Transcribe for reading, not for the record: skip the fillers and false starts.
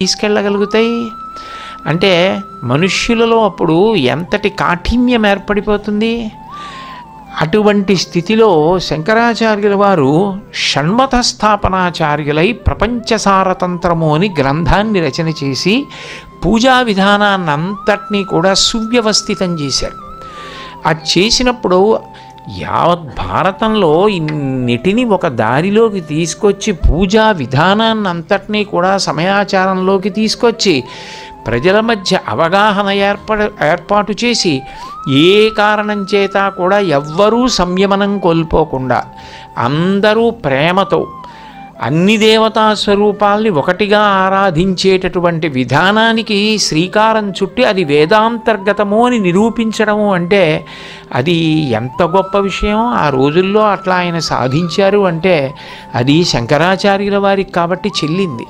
తీసుకెళ్ళగలుగుతాయి? అంటే మనుష్యులలో అప్పుడు ఎంతటి కాఠిన్యం ఏర్పడిపోతుంది. అటువంటి స్థితిలో శంకరాచార్యుల వారు షణ్మత స్థాపనాచార్యులై ప్రపంచసారతంత్రము అని గ్రంథాన్ని రచన చేసి పూజా విధానాన్ని అంతటినీ కూడా సువ్యవస్థితం చేశారు. అది చేసినప్పుడు యావత్ భారతంలో ఇన్నిటిని ఒక దారిలోకి తీసుకొచ్చి పూజా విధానాన్ని అంతటినీ కూడా సమయాచారంలోకి తీసుకొచ్చి ప్రజల మధ్య అవగాహన ఏర్పాటు చేసి ఏ కారణం చేత కూడా ఎవ్వరూ సంయమనం కోల్పోకుండా అందరూ ప్రేమతో అన్ని దేవతా స్వరూపాల్ని ఒకటిగా ఆరాధించేటటువంటి విధానానికి శ్రీకారం చుట్టి అది వేదాంతర్గతము అని నిరూపించడము అంటే అది ఎంత గొప్ప విషయం. ఆ రోజుల్లో అట్లా ఆయన సాధించారు అంటే అది శంకరాచార్యుల వారికి కాబట్టి చెల్లింది.